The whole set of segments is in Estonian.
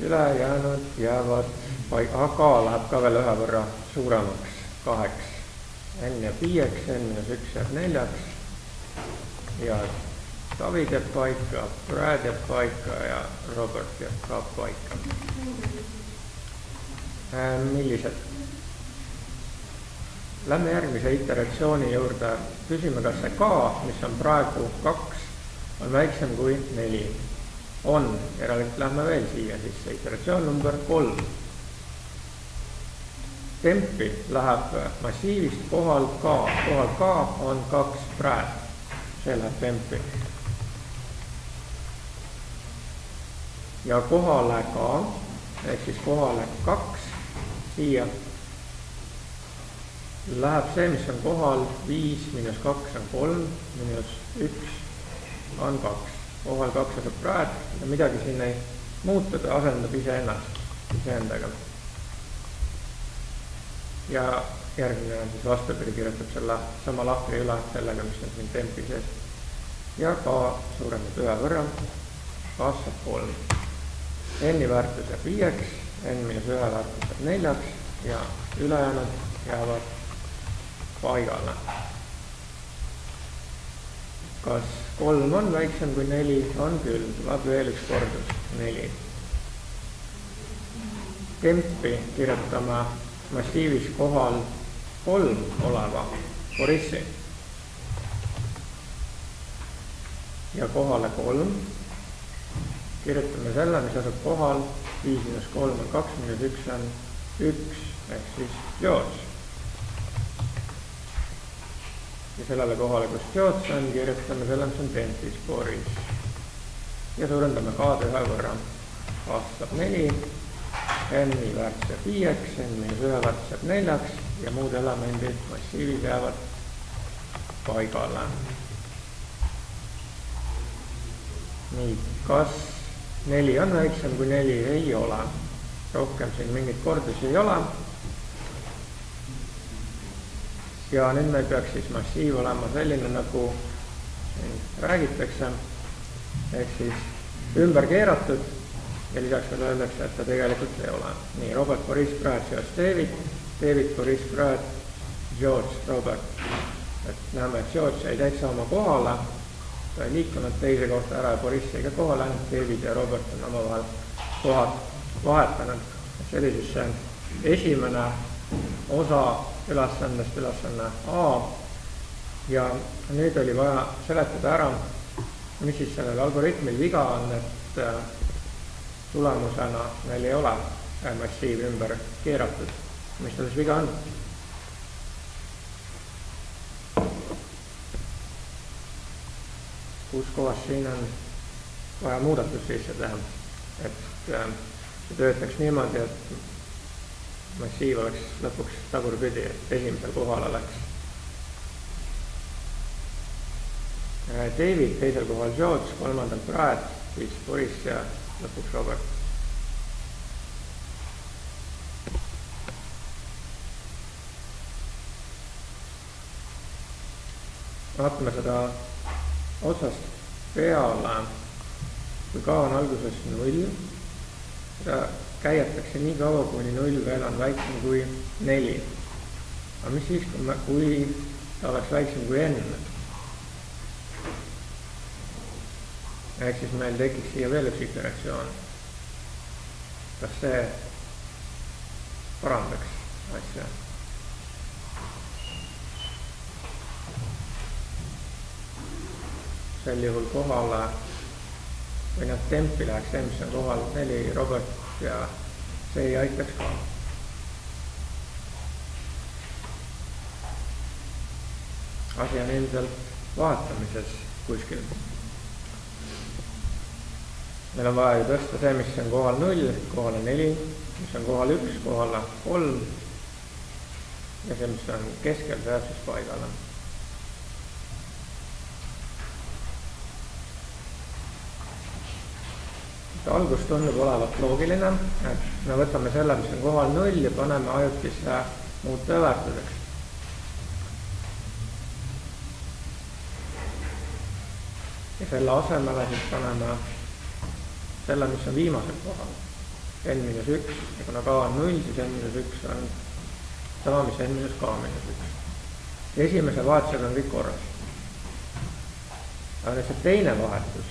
Ülejäänud jäävad, aga läheb ka veel ühe võrra suuremaks, 2. N jääb 5, N-1 jääb 4 ja David jääb paika, Brad jääb paika ja Robert jääb ka paika. Millised? Lähme järgmise iteratsiooni juurde. Küsime, kas see K, mis on praegu 2, on väiksem kui 4. On, järelikult lähme veel siia sisse. Iteratsioon number 3. Tempi läheb massiivist kohal K. Kohal K on 2 Brad. See läheb tempi. Ja kohale K, ehk siis kohale 2 siia läheb see, mis on kohal 5 miinus 2 on 3, miinus 1 on 2. Kohal 2 asub Brad ja midagi siin ei muutuda, asendab iseendaga. Ja järgmine on siis vastupidi, kirjutab selle sama lahkri üle sellega, mis on siin tempi sees. Ja K suurendab ühe võrra, kasvab 3. N-i väärtus jääb 5, N miinus 1 väärtus jääb 4 ja ülejäänud jäävad paigale. Kas 3 on väiksem kui 4? On küll, tuleb veel üks kordus, 4. Tempi kirjutame massiivis kohal 3 oleva Borissi. Ja kohale 3 kirjutame selle, mis asub kohal 5 miinus 3 on 2, miinus 1 on 1, ehk siis George. Ja sellele kohale, kus George on, kirjutame selle, mis on tempis Boris. Ja suurendame K-d ühe võrra. Kasvab 4, N-i väärtus jääb 5, N miinus 1 väärtus jääb 4 ja muud elemendid massiivis jäävad paigale. Nii, kas 4 on väiksem kui 4? Ei ole. Rohkem siin mingit kordusi ei ole. Ja nüüd meil peaks siis massiiv olema selline, nagu räägitakse, ehk siis ümber keeratud ja lisaks veel öeldakse, et ta tegelikult ei ole. Nii, Robert, Boris, Brad, George, David, David, Boris, Brad, George, Robert. Et näeme, et George jäi täitsa oma kohale, ta ei liikunud teise kohta ära ja Boris jäi ka kohale, ainult David ja Robert on omavahel kohad vahetanud. See oli siis see esimene osa ülesandest, ülesanne A. Ja nüüd oli vaja seletada ära, mis siis sellel algoritmil viga on, et tulemusena meil ei ole massiiv ümber keeratud. Mis tal siis viga on? Kus kohas siin on vaja muudatus sisse teha, et see töötaks niimoodi, et massiiv oleks lõpuks tagurpidi, et esimesel kohal oleks David, teisel kohal George, kolmandal Brad, siis Boris ja lõpuks Robert. Vaatame seda otsast peale, kui K on alguses 0, seda käijatakse nii kaua, kuni 0 veel on väiksem kui 4. Aga mis siis, kui ta oleks väiksem kui n? Ehk siis meil tekiks siia veel üks iteratsioon. Kas see parandaks asja? Sel juhul kohale või nad tempi läheks see, mis on kohal 4 Robert ja see ei aitaks ka. Asi on ilmselt vahetamises kuskil. Meil on vaja ju tõsta see, mis on kohal 0, kohale 4, mis on kohal 1, kohale 3 ja see, mis on keskel, see jääb siis paigale. Algus tundub olevat loogiline, et me võtame selle, mis on kohal 0 ja paneme ajutisse muutuja väärtuseks. ja selle asemele siis paneme selle, mis on viimasel kohal, n-1 ja kuna k on 0, siis n-1 on sama, mis n-k-1. Esimese vahetusega on kõik korras. Aga nüüd see teine vahetus.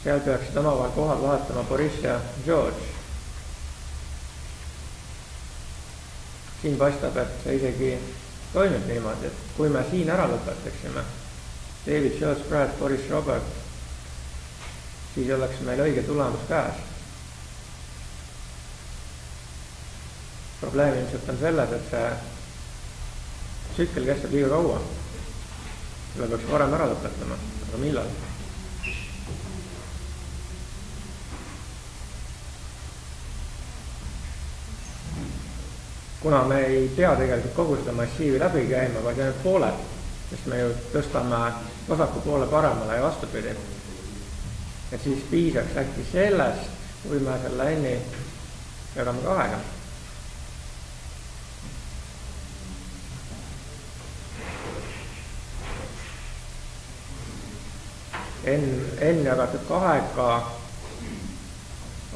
Seal peaksid omavahel kohal vahetama Boris ja George. Siin paistab, et see isegi toimib niimoodi, et kui me siin ära lõpetaksime David, George, Brad, Boris, Robert, siis oleks meil õige tulemus käes. Probleem ilmselt on selles, et see tsükkel kestab liiga kaua. Selle peaks varem ära lõpetama, aga millal? Kuna me ei pea tegelikult kogu seda massiivi läbi käima, vaid ainult pooled, sest me ju tõstame vasaku poole paremale ja vastupidi. Et siis piisaks äkki sellest, kui me selle n-i jagame 2-ga. N jagatud 2-ga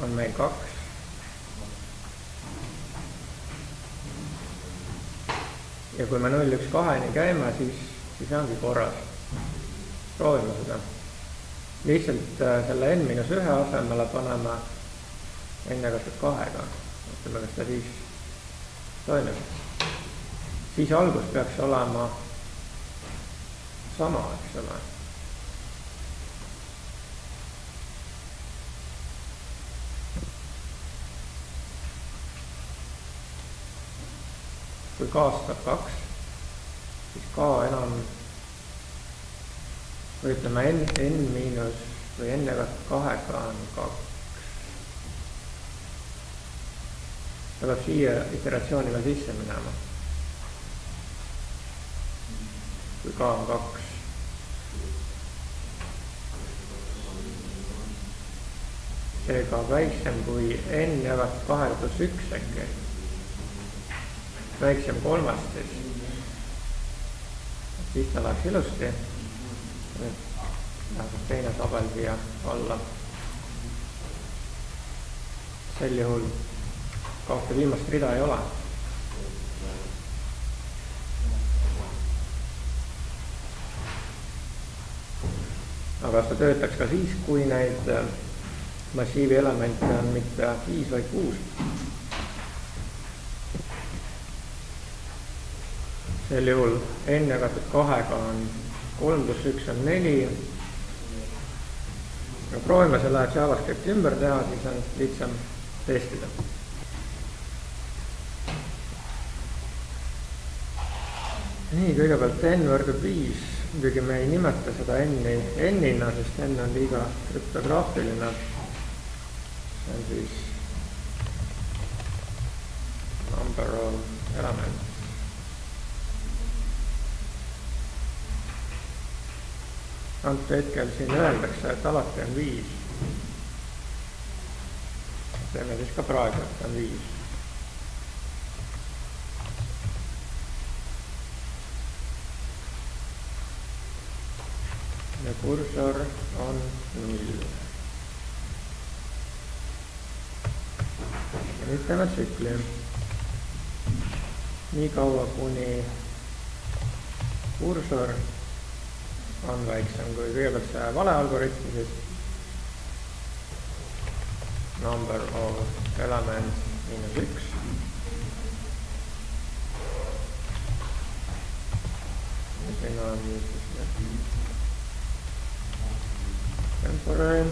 on meil 2. Ja kui me 0, 1, 2-ni käime, siis ongi korras. Proovime seda. Lihtsalt selle n-1 asemele paneme n jagatud 2-ga. Mõtleme, kas ta siis toimib. Siis algus peaks olema sama, eks ole. Kui k-st saab 2, siis k enam, või ütleme n miinus või n jagatud 2-ga on 2. Ta peab siia iteratsiooni veel sisse minema. Kui k on 2. Seega väiksem kui n jagatud 2 pluss 1 äkki. Väiksem 3 siis ta läheks ilusti. Nüüd läheb teine tabel siia alla. Sel juhul kahte viimast rida ei ole. Aga kas ta töötaks ka siis, kui neid massiivi elemente on mitte 5, vaid 6? Sel juhul n jagatud 2-ga on 3 pluss 1 on 4. Ja proovime selle JavaScript ümber teha, siis on lihtsam testida. Nii, kõigepealt n võrdub 5. Muidugi me ei nimeta seda n-ina, sest n on liiga krüptograafiline. See on siis number of elements. Antud hetkel siin öeldakse, et alati on 5. Teeme siis ka praegu, et on 5. Ja kursor on 0. Ja nüüd teeme tsükli. Nii kaua kuni kursor on väiksem kui kõigepealt see vale algoritmi, siis number of elements miinus 1. Ja siin on siis temporary.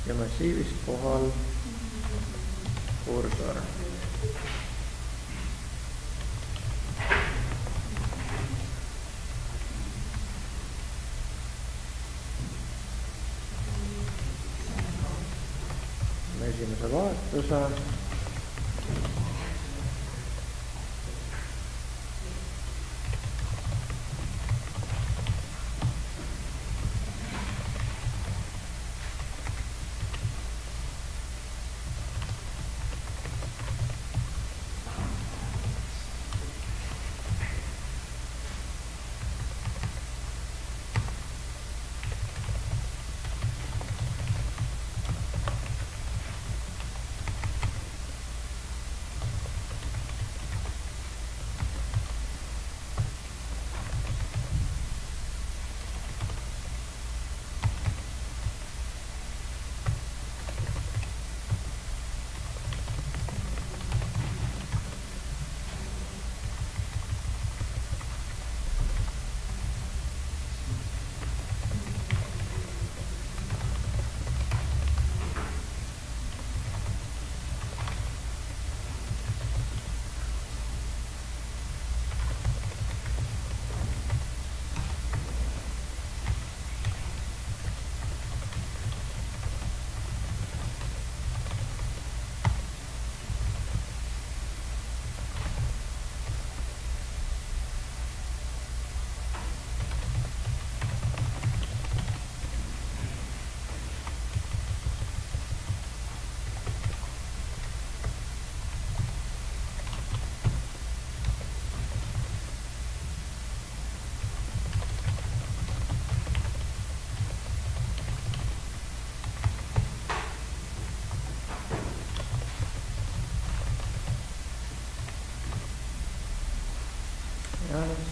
Ja massiivist kohal kursor. Esimese vahetuse.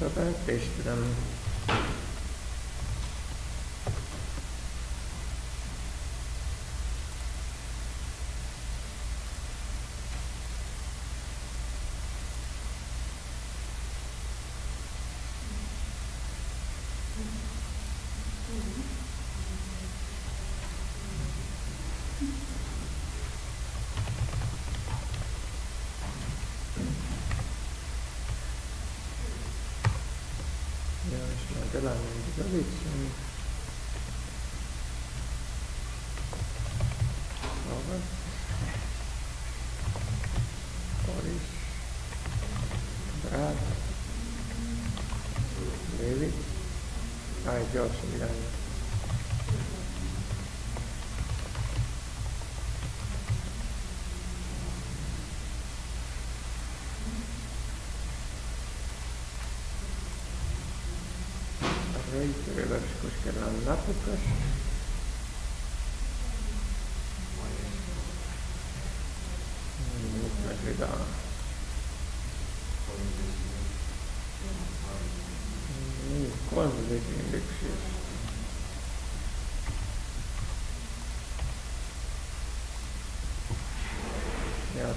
saab testida. Ja mis need elemendid olid siin? Robert, Boris, Brad, David. Ei teadse midagi. Reiteril kuskil on näpukas. Mitmes rida. Nii, 371 siis. Ja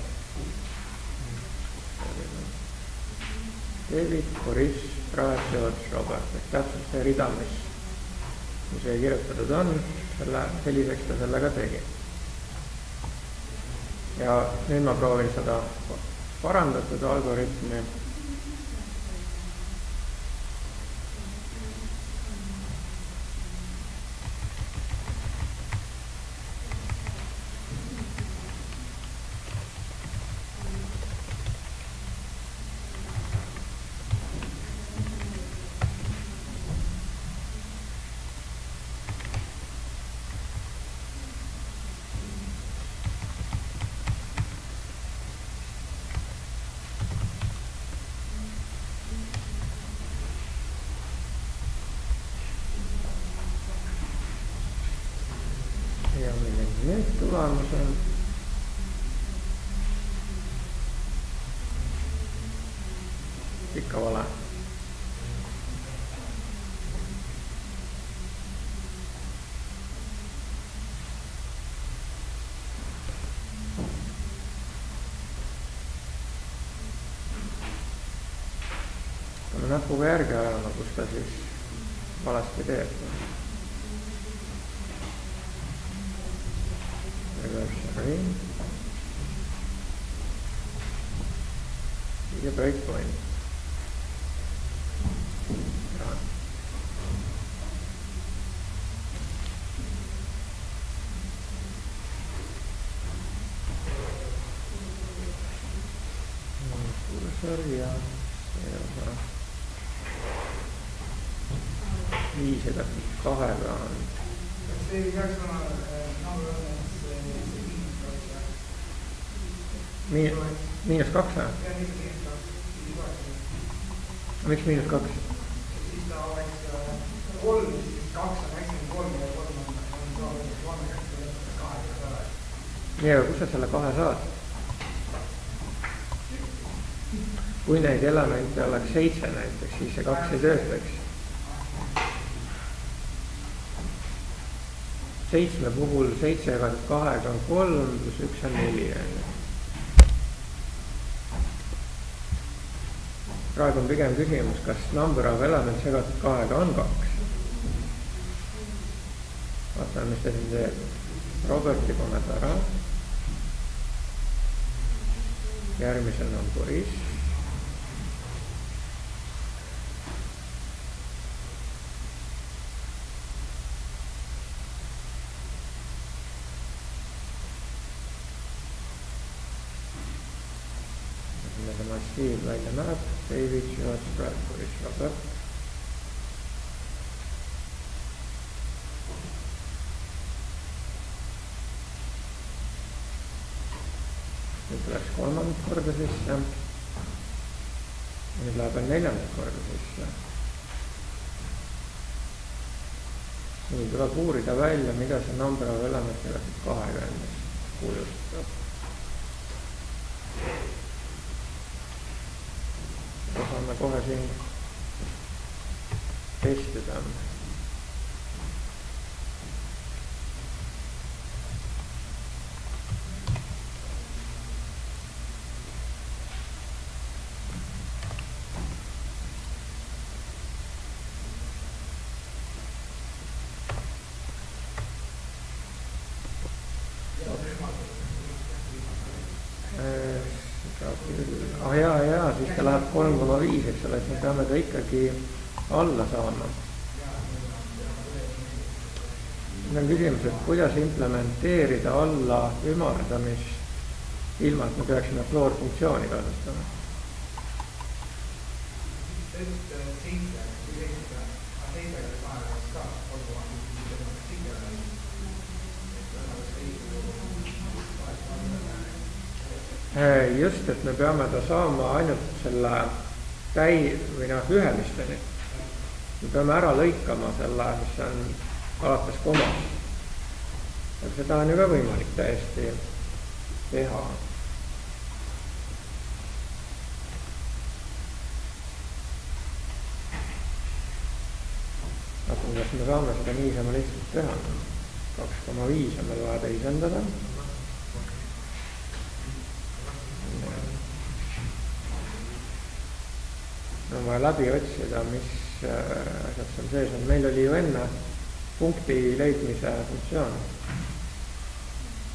David, Boris, Brad, George, Robert. Täpselt see rida, mis see kirjutatud on, selliseks ta sellega tegi. Ja nüüd ma proovin seda parandatud algoritmi. Ja milline nüüd tulemus on? Ikka vale. Kui näpuga järgi ajama, kus ta siis valesti teeb. Reverse ja breakpoint. Kursor ja see osa 5 ja 2 on. See ei peaks olema Miinus 2 või? Miks miinus 2? Siis ta oleks 3, siis 2 on 93 ja 3 on 2. Nii, aga kus sa selle 2 saad? Kui neid elemente oleks 7 näiteks, siis see 2 ei töötaks. 7 puhul 7 jagatud 2 on 3 plus 1 on 4. Praegu on pigem küsimus, kas number of element segatud 2 on 2. Vaatame, mis ta siin teeb. Roberti paneb ära. Järgmisel on Boris. Massiiv välja näeb, David, George, Brad, Boris, Robert. Nüüd läks 3. korda sisse. Nüüd läheb 4. korda sisse. Nii tuleb uurida välja, mida see number of elementidega 2 endast kujutab. Saame kohe siin testida. Jaa, siis ta läheb 3,5, eks ole, et me peame ta ikkagi alla saama. Nüüd on küsimus, et kuidas implementeerida alla ümardamist ilma, et me peaksime floor funktsiooni kasutama. Just, et me peame ta saama ainult selle ühelisteni. Me peame ära lõikama selle, mis on alates komast. Ja seda on ju ka võimalik täiesti teha. Aga kuidas me saame seda niisama lihtsalt teha? 2,5 on meil vaja teisendada. On vaja läbi otsida, mis asjad seal sees on. Meil oli ju enne punkti leidmise funktsioon.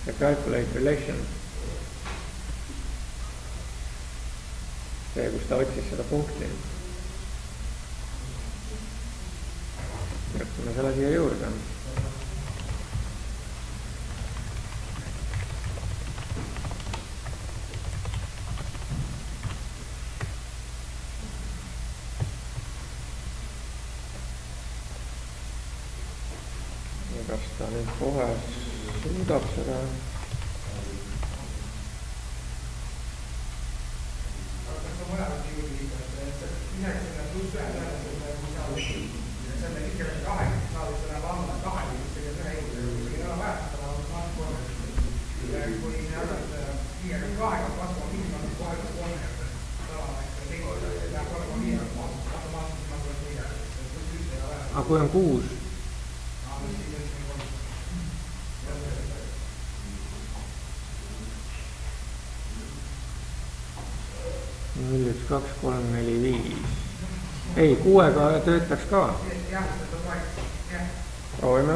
See calculate relation. See, kus ta otsis seda punkti. Jätame selle siia juurde. Kas ta nüüd kohe suudab seda? Aga kas on mõlemad juurde liiga, et midagi selle pluss ühe selle ikka kahega saada selle valla kahega, mis selle ühe juurde, kui ei ole vaja, seda on kolme. Kui annad 52, kasvab 5, on kohe 3. Läheb 3,5, automaatselt 4. Aga kui on 6? Null, 1, 2, 3, 4, 5. Ei, 6-ga töötaks ka. Proovime.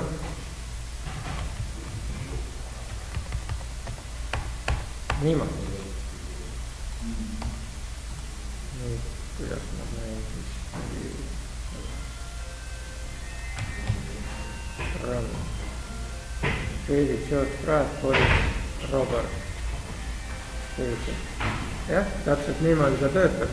Niimoodi. Nüüd, kuidas ma näin siis run. David, George, Brad, Boris, Robert. Jah, täpselt niimoodi ta töötab.